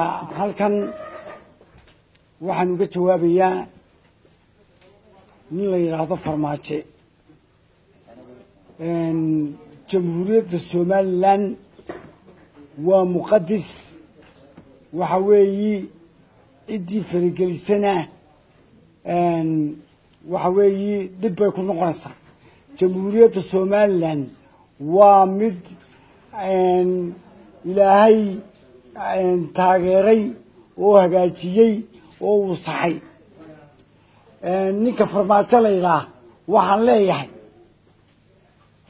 halkan waxaan uga jawaabayaa nin la yiraahdo farmaajo jamhuuriyadda Soomaaliland waa muqaddis waxa weeyi cidii faragelisana waxa weeyi dib bay ku noqonaysaa jamhuuriyadda Soomaaliland waa mid ilaahay taageeray oo hagaajiyay oo uu saxay ninka farmaajo la yiraahdo waxaan leeyahay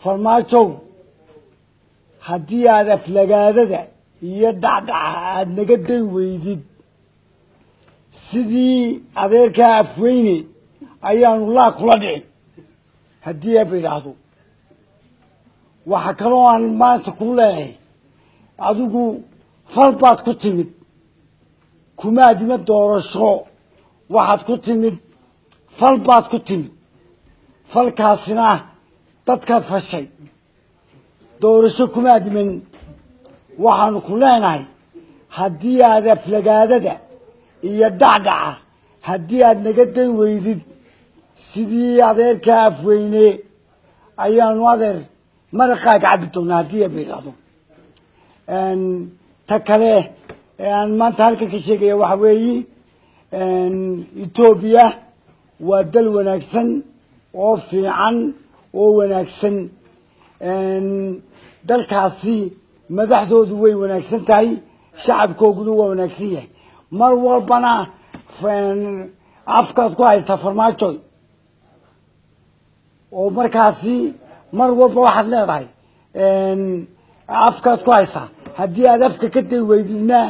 farmaajo haddii aad aflagaadada iyo dhacdhaca aad naga day weydid sidii adeerkaa afweyne ayaanu laa kula dhicin haddii aad yidhaahdo waxa kaloo aan maanta ku leeyahay adigu fal baad ku timid kumaadima doorasho waxaad ku timid fal baad ku timid falkaasina dadkaad fashay doorasho kumaadiman waxaanu ku leenahay haddii aad aflagaadada iyo dhacdhaca haddii aad naga day weydid sidii adeerkaa afweyne ayaanu adeer maraqaaga cabbi doonaa haddii aad yidhaahdo ta kale aan maanta halkan ka sheegaya waxa weeyi Ethiopia waa dal wanaagsan oo fiican oo wanaagsan dalkaasi madaxdoodu way wanaagsan tahay shacabkooduna waa wanaagsan yahay mar walbana afkaad ku haysta farmaajo oo markaasi mar walba waxaad leedahay afkaad ku haysta haddii aad afka ka day weydidna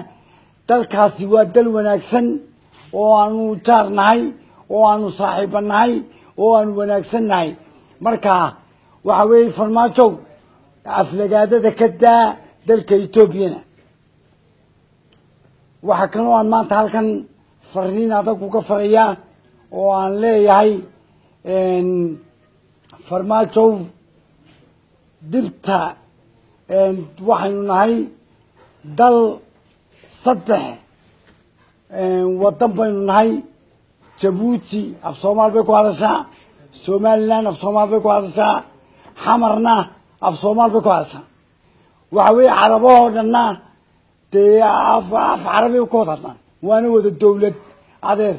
dalkaasi waa dal wanaagsan oo aanu jaar nahay oo aanu saaxiibo nahay oo aanu wanaagsan nahay marka waxa weeye farmaajo aflagaadada ka daa dalka Ethiopiana waxa kaloo aan maanta halkan fariin adag uga farayaa oo aan leeyahay farmaajo dibta waxaynu nahay dal saddex wadan baynu nahay Djibouti af Soomaali bay ku hadashaa Somaliland af Soomaali bay ku hadashaa xamarna af Soomaali bay ku hadashaa waxa weeye caraboo dhanna dee af carabi ku hadlaan waana wada dawlad adeer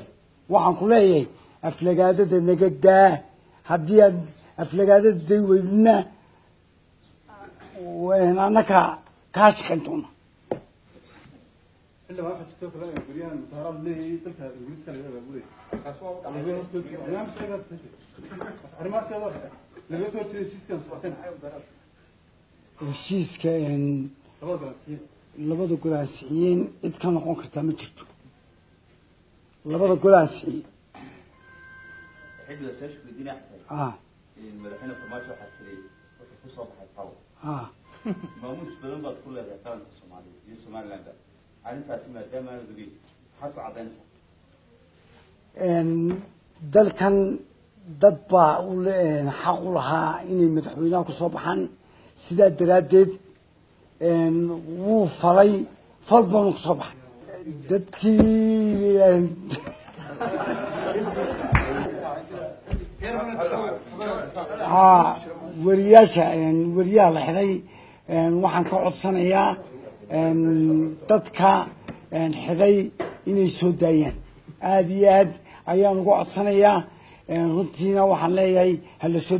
waxaan ku leeyahay aflagaadada naga daa haddii aad aflagaadada day weydina anaka kaa shaqayn doona إلا واحد تشتغل لا يقولين متهرب ليه تلك الإنجليز كله يقولي أسواق على بين السوق أنا مش قادر أنا ما أقدر لما صرت شيء كان صحيح الشيء كان لبضو كلاسيين إذ كانوا قنقر تامتشتو لبضو كلاسيين حلو يا سيش بدينا أحسن المدحين في ماشي واحد كلي وفي صباح الطاو ما مش بدون بعض كل هذا كان في الصومالي في الصوماليلاند عارف اسمه دائما يقولي حطوا عدين dalkan dad baa u xaq u lahaa inay madaxweynaha ku soo baxaan sidaa daraadeed wuu falay fal baanu ku soo baxay dadkii wariyaha la xiray waxaan ka codsanayaa dadka xiray inay soo daayaan aad iyo aad ayaan uga codsanayaa runtiina waxaan leeyahay hala soo